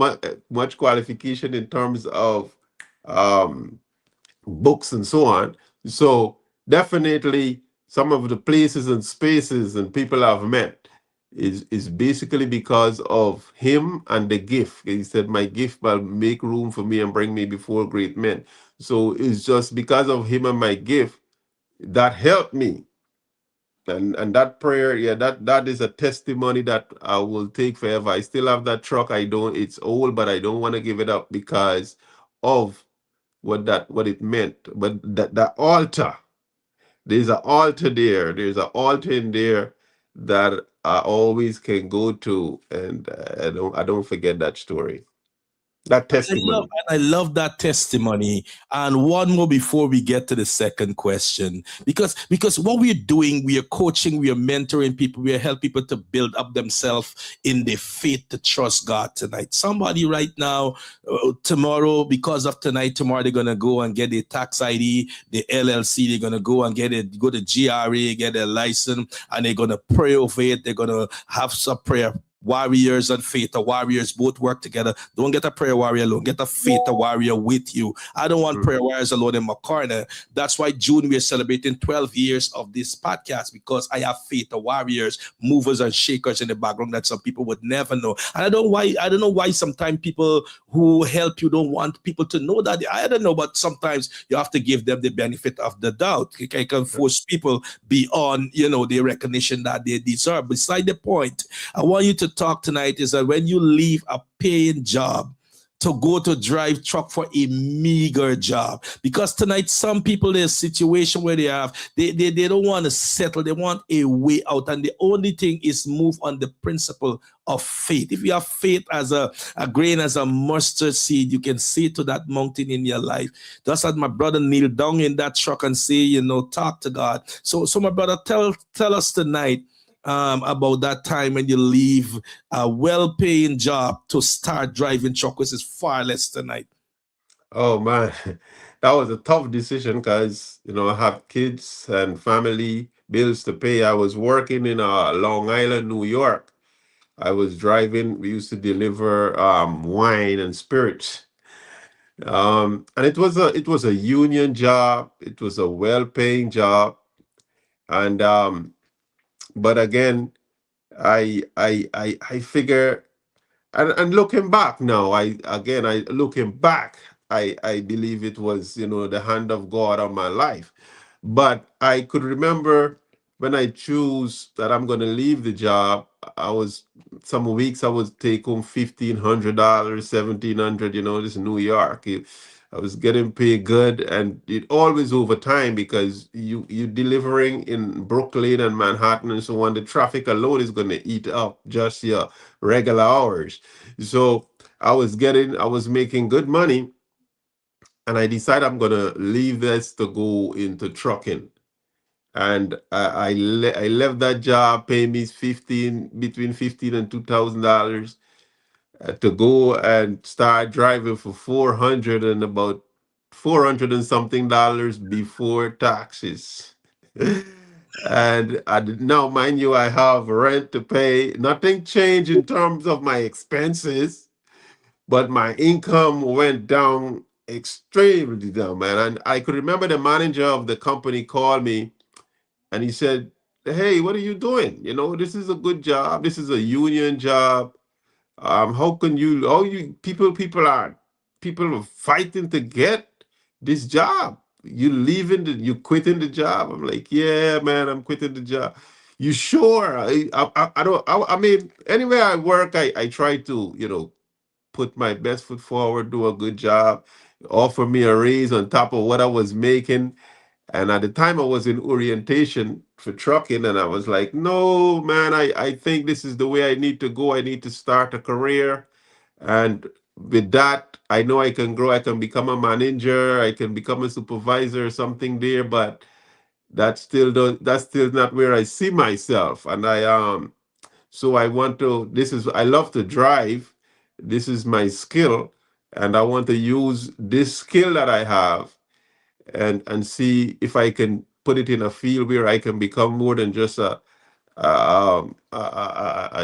much qualification in terms of um, books and so on. So definitely, some of the places and spaces and people I've met is basically because of him and the gift. He said, "My gift will make room for me and bring me before great men." So it's just because of him and my gift that helped me. And that prayer, yeah, that is a testimony that I will take forever. I still have that truck. I don't, it's old, but I don't want to give it up because of what it meant. But that altar, there's an altar there. There's an altar in there that I always can go to, and I don't forget that story. That I love testimony. and I love that testimony. And one more before we get to the second question, because what we're doing, we are coaching, we are mentoring people, we are helping people to build up themselves in their faith to trust God tonight. Somebody right now, tomorrow, because of tonight, tomorrow they're gonna go and get their tax ID, the LLC. They're gonna go and get it, go to GRA, get a license, and they're gonna pray over it. They're gonna have some prayer warriors and faith warriors both work together. Don't get a prayer warrior alone. Get a faith warrior with you. I don't want prayer Mhm. warriors alone in my corner. That's why June we're celebrating 12 years of this podcast, because I have faith warriors, movers and shakers in the background that some people would never know. And I don't know why sometimes people who help you don't want people to know that. I don't know, but sometimes you have to give them the benefit of the doubt. You can force people beyond, the recognition that they deserve. Beside the point, I want you to talk tonight is that when you leave a paying job to go to drive truck for a meager job, because tonight some people in a situation where they don't want to settle, they want a way out, and the only thing is move on the principle of faith. If you have faith as a grain, as a mustard seed, you can say to that mountain in your life, just as my brother kneel down in that truck and say, talk to God. So my brother, tell us tonight, about that time when you leave a well-paying job to start driving truck, which is far less tonight. Oh man, that was a tough decision because I have kids and family bills to pay. I was working in Long Island, New York. I was driving. We used to deliver wine and spirits, and it was a union job. It was a well-paying job, and but again, I figure. And looking back now, looking back, I believe it was the hand of God on my life. But I could remember when I choose that I'm going to leave the job. I was some weeks I was take home $1,500, 1,700. This is New York. I was getting paid good, and it always over time because you delivering in Brooklyn and Manhattan and so on. The traffic alone is going to eat up just your regular hours. So I was making good money, and I decided I'm gonna leave this to go into trucking. And I left that job, paying me between 15 and $2,000 to go and start driving for 400 and about 400 and something dollars before taxes. And now, mind you, I have rent to pay. Nothing changed in terms of my expenses, but my income went down extremely down, man. And I could remember the manager of the company called me and he said, "Hey, what are you doing? This is a good job. This is a union job. How can you? How you people are fighting to get this job. You quitting the job." I'm like, "Yeah, man, I'm quitting the job." You sure? I don't. I mean, anywhere I work, I try to put my best foot forward, do a good job, offer me a raise on top of what I was making. And at the time, I was in orientation for trucking, and I was like, no, man, I think this is the way I need to go. I need to start a career. And with that, I know I can grow. I can become a manager. I can become a supervisor or something there. But that's still not where I see myself. And so I love to drive. This is my skill, and I want to use this skill that I have and see if I can put it in a field where I can become more than just a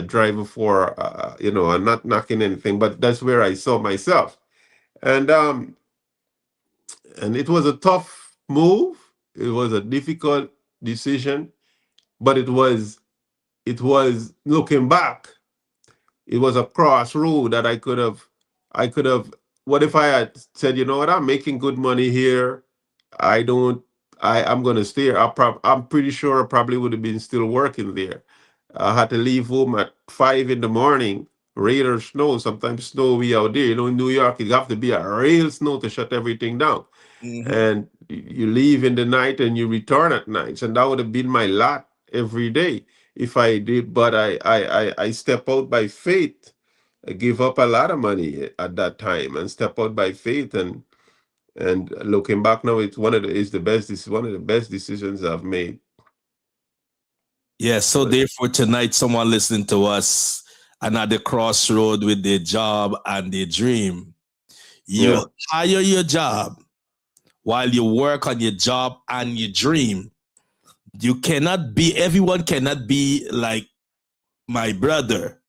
driver for I'm not knocking anything, but that's where I saw myself. And it was a tough move. It was a difficult decision, but it was looking back, it was a crossroad that I could have what if I had said, you know what, I'm making good money here. I don't I'm gonna stay here. I'm pretty sure I probably would have been still working there. I had to leave home at 5 in the morning, rain or snow, sometimes snowy out there. In New York, it have to be a real snow to shut everything down. Mm-hmm. And you leave in the night and you return at night. And that would have been my lot every day if I did. But I step out by faith give up a lot of money at that time and step out by faith. And looking back now, it's one of the best decisions I've made. Yeah, so therefore tonight someone listening to us another crossroad with their job and their dream. You Yeah. hire your job while you work on your job and your dream. You cannot be, everyone cannot be like my brother.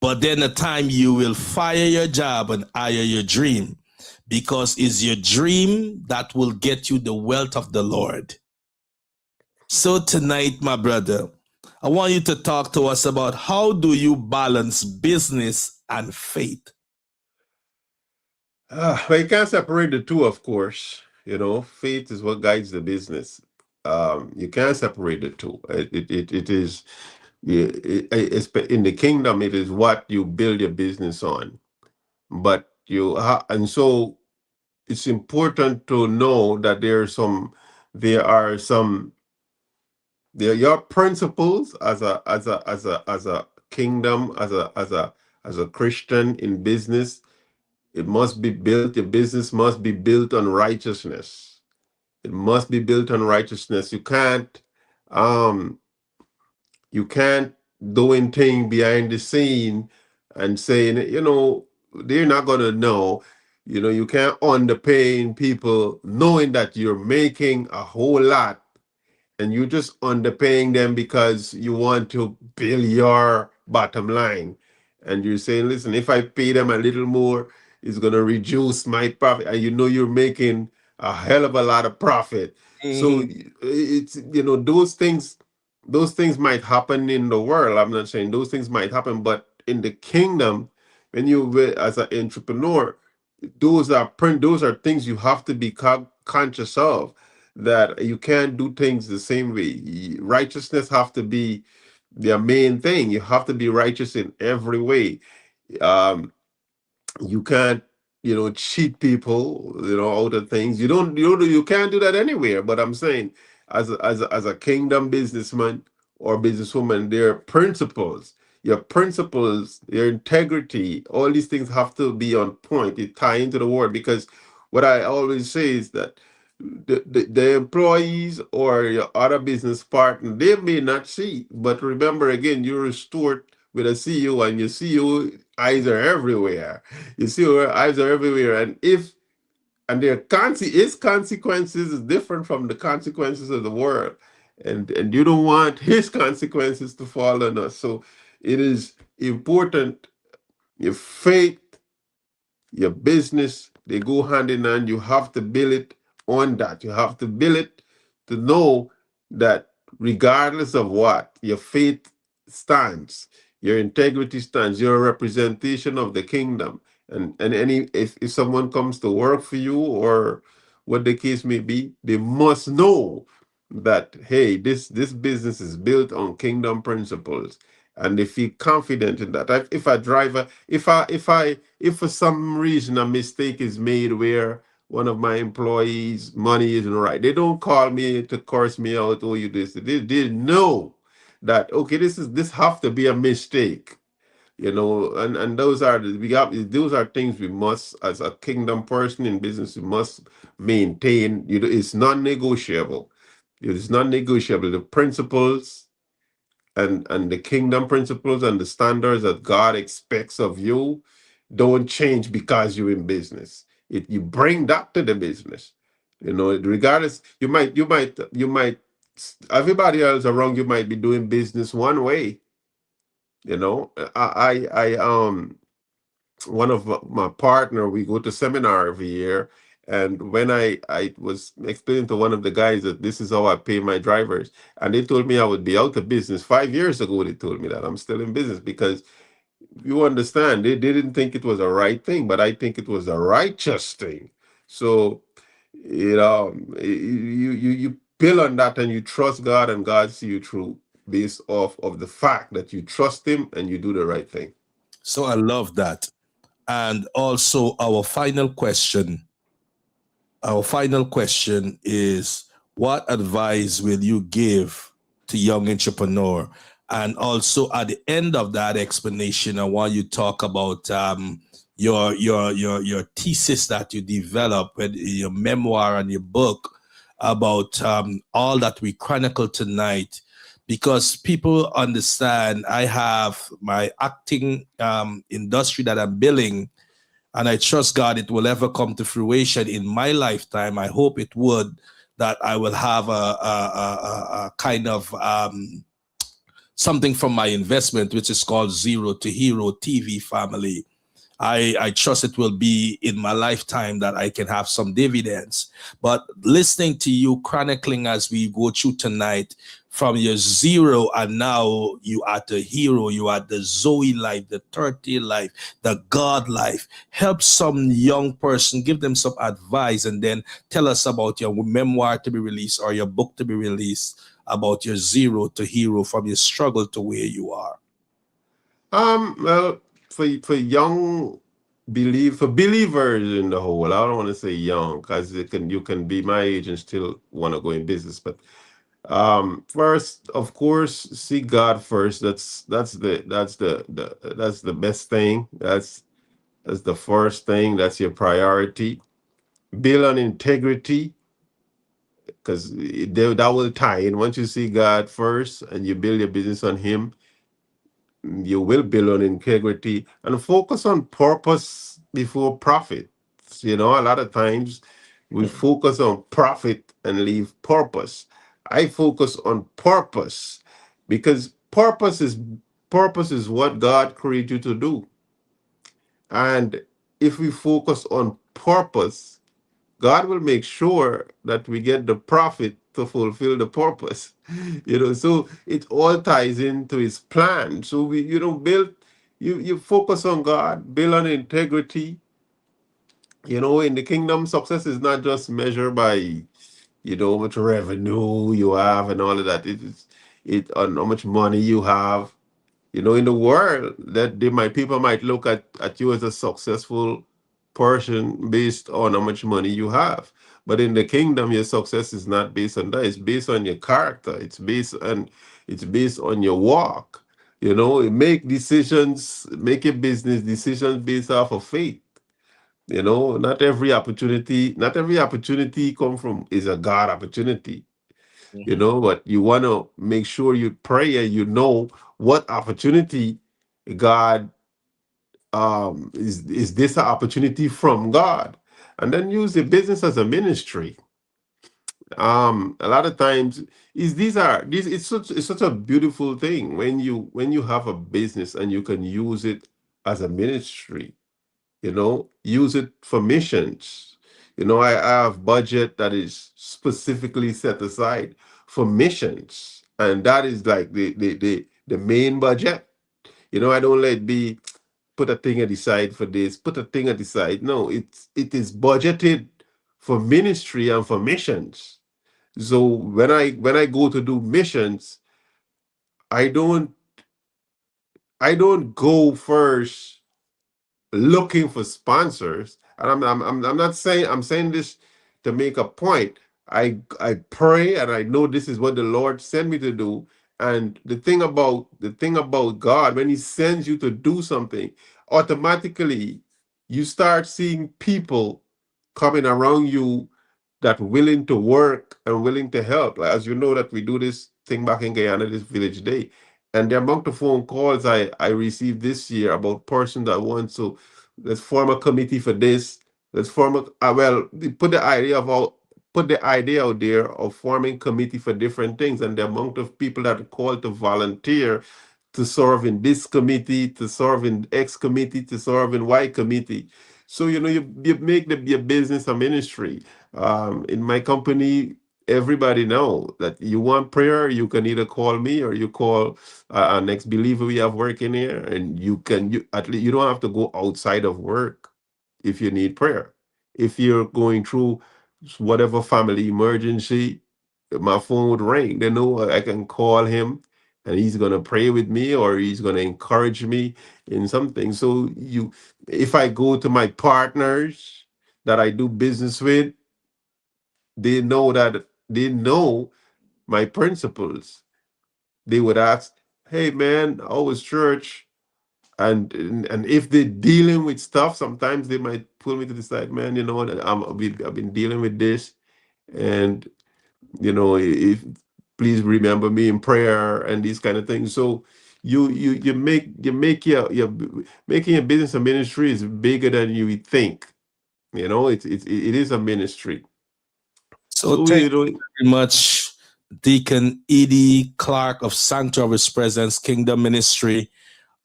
But then the time you will fire your job and hire your dream because it's your dream that will get you the wealth of the Lord. So tonight, my brother, I want you to talk to us about how do you balance business and faith? But you can't separate the two, of course. Faith is what guides the business. You can't separate the two. It is, yeah, in the kingdom, it is what you build your business on. But and so it's important to know that there are some, there are your principles as a kingdom, as a Christian in business. It must be built, your business must be built on righteousness. It must be built on righteousness. Um, you can't do anything behind the scene and saying, they're not gonna know. You can't underpaying people knowing that you're making a whole lot and you're just underpaying them because you want to build your bottom line. And you're saying, listen, if I pay them a little more, it's going to reduce my profit. And you're making a hell of a lot of profit. So it's, those things might happen in the world. I'm not saying those things might happen, but in the kingdom, when as an entrepreneur, those are things you have to be conscious of, that you can't do things the same way. Righteousness have to be the main thing. You have to be righteous in every way. Um, you can't, cheat people, out of things. You can't do that anywhere. But I'm saying, as a kingdom businessman or businesswoman, there are principles. Your principles, your integrity, all these things have to be on point. It tie into the word, because what I always say is that the employees or your other business partner, they may not see, but remember, again, you're a steward with a CEO, and your CEO eyes are everywhere. You see, her eyes are everywhere, and his consequences is different from the consequences of the world, and you don't want his consequences to fall on us. So it is important. Your faith, your business, they go hand in hand. You have to build it on that. You have to build it to know that regardless of what, your faith stands, your integrity stands, you're a representation of the kingdom. And if someone comes to work for you, or what the case may be, they must know that, hey, this business is built on kingdom principles, and they feel confident in that. If a driver, if for some reason a mistake is made where one of my employees' money isn't right, they don't call me to curse me out, oh, you this. They know that, okay, this have to be a mistake. And those are things we must, as a kingdom person in business, we must maintain. It's non-negotiable. It is non-negotiable. The principles and the kingdom principles and the standards that God expects of you don't change because you're in business. You bring that to the business. Regardless, you might everybody else around you might be doing business one way. I one of my partner, we go to seminar every year, and when I was explaining to one of the guys that this is how I pay my drivers, and they told me I would be out of business 5 years ago. They told me that I'm still in business, because you understand, they didn't think it was a right thing, but I think it was a righteous thing. So you build on that, and you trust God, and God see you through, based off of the fact that you trust him and you do the right thing. So I love that. And also our final question is what advice will you give to young entrepreneur And also at the end of that explanation, I want you to talk about your thesis that you developed with your memoir and your book about all that we chronicle tonight, because people understand I have my acting industry that I'm building, and I trust God it will ever come to fruition in my lifetime. I hope it would, that I will have a kind of something from my investment, which is called Zero to Hero TV family. I trust it will be in my lifetime that I can have some dividends. But listening to you chronicling as we go through tonight, from your zero and now you are the hero, you are the Zoe life, the 30 life, the God life. Help some young person, give them some advice, and then tell us about your memoir to be released or your book to be released about your zero to hero, from your struggle to where you are. Well, for young for believers in the whole, I don't want to say young because you can be my age and still want to go in business. But first, of course, seek God first. That's the best thing. That's the first thing. That's your priority. Build on integrity, because that will tie in. Once you see God first and you build your business on Him, you will build on integrity and focus on purpose before profit. You know, a lot of times we focus on profit and leave purpose. I focus on purpose because purpose is what God created you to do. And if we focus on purpose, God will make sure that we get the profit to fulfill the purpose. So it all ties into his plan. So build, you focus on God, build on integrity. In the kingdom, success is not just measured by, how much revenue you have and all of that. It on how much money you have. In the world, that people might look at you as a successful person based on how much money you have. But in the kingdom, your success is not based on that. It's based on your character. It's based on your walk. Make your business decisions based off of faith. Not every opportunity come from is a God opportunity. Mhm. But you want to make sure you pray and what opportunity God is this an opportunity from God, and then use the business as a ministry. A lot of times is these are these it's such a beautiful thing when you have a business and you can use it as a ministry. Use it for missions. I have budget that is specifically set aside for missions, and that is like the main budget. I don't let it be put a thing aside for this, put a thing aside. No, it is budgeted for ministry and for missions. So when I go to do missions, I don't I don't go first looking for sponsors. And I'm not saying, I'm saying this to make a point. I pray and I know this is what the Lord sent me to do. And the thing about God, when He sends you to do something, automatically you start seeing people coming around you that willing to work and willing to help. Like, as you know, that we do this thing back in Guyana, this Village Day, and the amount of phone calls I received this year about person that wants to, let's form a committee for this. Let's form they put the idea out there of forming committee for different things, and the amount of people that are called to volunteer to serve in this committee, to serve in X committee, to serve in Y committee. So you make your business a ministry. In my company, everybody know that you want prayer, you can either call me or you call our next believer we have working here, and you at least you don't have to go outside of work if you need prayer. If you're going through whatever family emergency, my phone would ring. They know I can call him and he's gonna pray with me or he's gonna encourage me in something. So if I go to my partners that I do business with, they know my principles. They would ask, Hey man, always church. And if they're dealing with stuff, sometimes they might pull me to the side, man. You know what? I've been dealing with this, and if please remember me in prayer and these kind of things. So you make your making a business a ministry is bigger than you would think. It is a ministry. So So thank you very much, Deacon Edie Clark of Sanctuary's Presence Kingdom Ministry,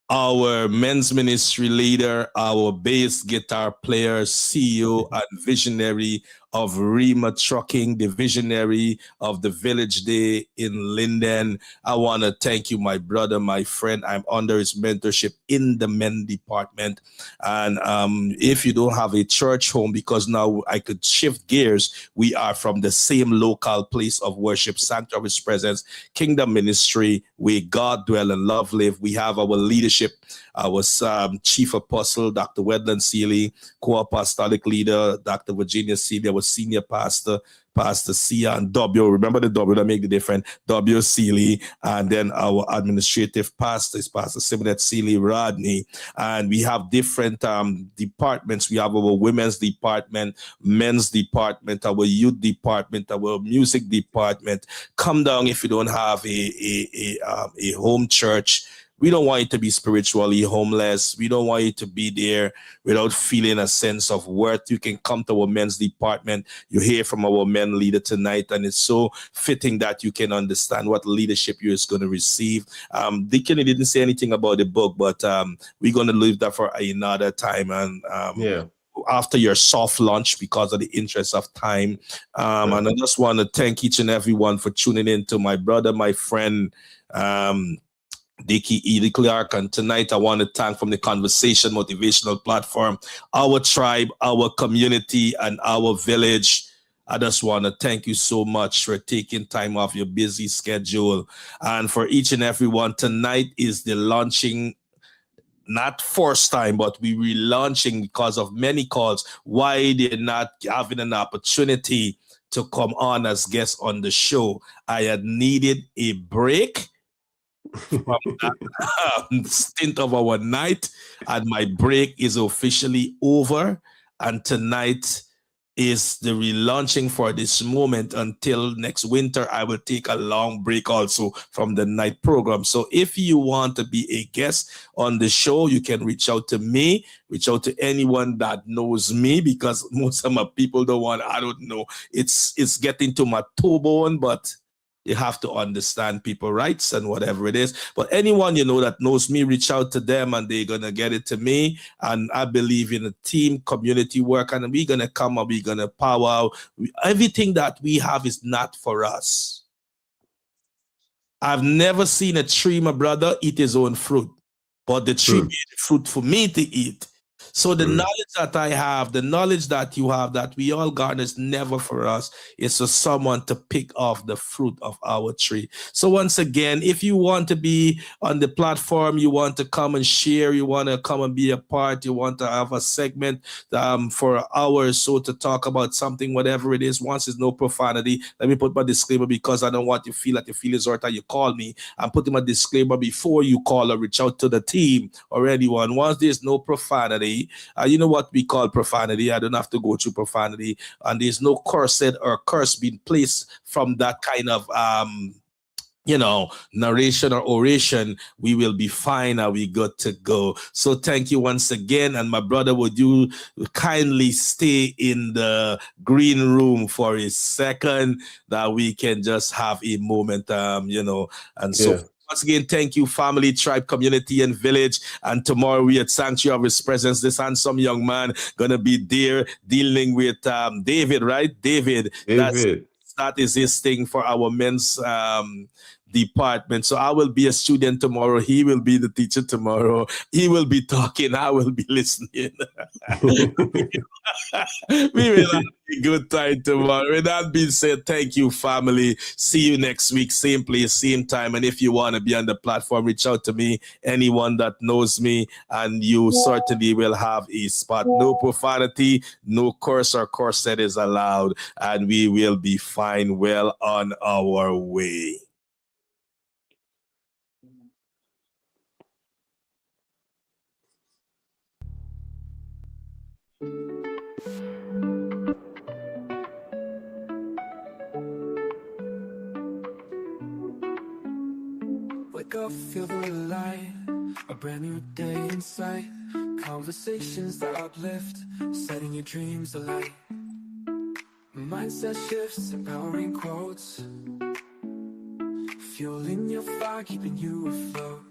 our men's ministry leader, our bass guitar player, CEO, and visionary of Rima Trucking, the visionary of the Village Day in Linden. I want to thank you, my brother, my friend. I'm under his mentorship in the men department. And if you don't have a church home, because now I could shift gears, we are from the same local place of worship, Sanctuary's Presence, Kingdom Ministry, where God dwell and love live. We have our leadership, our chief apostle, Dr. Wedland Seeley, co-apostolic leader, Dr. Virginia Seeley, our senior pastor, Pastor Seon W. Remember the W that make the difference, W. Seeley, and then our administrative pastor is Pastor Seon Rodney. And we have different departments. We have our women's department, men's department, our youth department, our music department. Come down if you don't have a home church. We don't want you to be spiritually homeless. We don't want you to be there without feeling a sense of worth. You can come to our men's department. You hear from our men leader tonight, and it's so fitting that you can understand what leadership you're going to receive. Deacon didn't say anything about the book, but we're going to leave that for another time. And yeah. after your soft launch, because of the interest of time. Uh, And I just want to thank each and everyone for tuning in to my brother, my friend, um, Dickie E. Clark. And tonight I want to thank from the Conversation Motivational Platform, our tribe, our community, and our village. I just want to thank you so much for taking time off your busy schedule. And for each and everyone, tonight is the launching, not first time, but we relaunching because of many calls. Why they're not having an opportunity to come on as guests on the show. I had needed a break from that stint of our night, and my break is officially over. And tonight is the relaunching for this moment. Until next winter, I will take a long break also from the night program. So if you want to be a guest on the show, you can reach out to me, reach out to anyone that knows me, because most of my people don't want, I don't know, it's getting to my toe bone, but you have to understand people rights and whatever it is. But anyone you know that knows me, reach out to them and they're gonna get it to me. And I believe in a team community work, and we're gonna come and we're gonna power out. Everything that we have is not for us. I've never seen a tree, my brother, eat his own fruit, but the tree mm, made fruit for me to eat. So the mm, knowledge that I have, the knowledge that you have, that we all garner is never for us. It's for someone to pick off the fruit of our tree. So once again, if you want to be on the platform, you want to come and share, you want to come and be a part, you want to have a segment for an hour or so to talk about something, whatever it is. Once there's no profanity, let me put my disclaimer, because I don't want you to feel like you feel is hurt and you call me. I'm putting my disclaimer before you call or reach out to the team or anyone. Once there's no profanity, you know what we call profanity. I don't have to go through profanity, and there's no curse said or curse being placed from that kind of narration or oration. We will be fine. Are we good to go? So thank you once again. And my brother, would you kindly stay in the green room for a second, that we can just have a moment, and so yeah. once again, thank you, family, tribe, community, and village. And tomorrow we at Sanctuary of His Presence. This handsome young man gonna be there dealing with David, right? David. David. That is his thing for our men's department. So I will be a student tomorrow. He will be the teacher tomorrow. He will be talking. I will be listening. We will have a good time tomorrow. With that being said, thank you, family. See you next week, same place, same time. And if you want to be on the platform, reach out to me, anyone that knows me, and you certainly will have a spot. No profanity, no curse or corset is allowed, and we will be fine, well on our way. Wake up, feel the light, a brand new day in sight. Conversations that uplift, setting your dreams alight. Mindset shifts, empowering quotes, fueling your fire, keeping you afloat.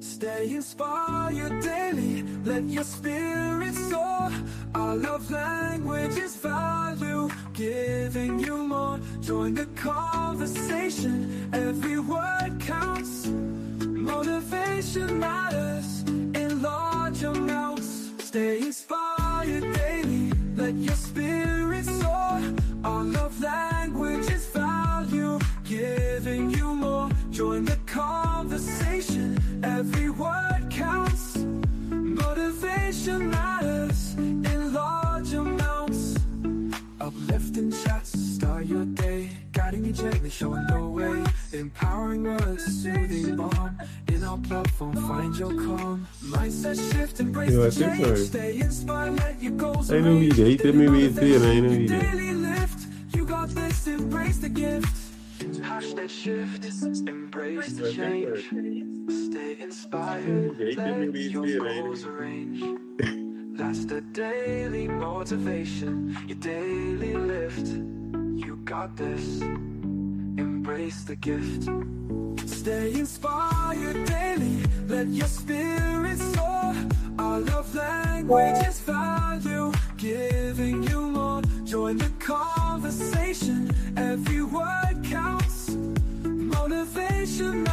Stay inspired daily, let your spirit soar. Our love language is value, giving you more. Join the conversation, every word counts. Motivation matters in large amounts. Stay inspired daily, let your spirit soar. Our love language is value, giving you more. Join the conversation, every word counts. Motivation matters in large amounts. Uplifting chats, start your day, guiding you gently, showing the way. Empowering words, soothing balm. In our platform, find your calm. Mindset shift, embrace the change. Stay inspired, let your goals I know he did. He told me we did. I know he did. Daily lift, you got this, embrace the gift. Hashtag shift, embrace the change. Stay inspired, let your goals arrange. That's the daily motivation, your daily lift. You got this, embrace the gift. Stay inspired daily, let your spirit soar. Our love language is value, giving you more. Join the conversation, every word counts. Motivation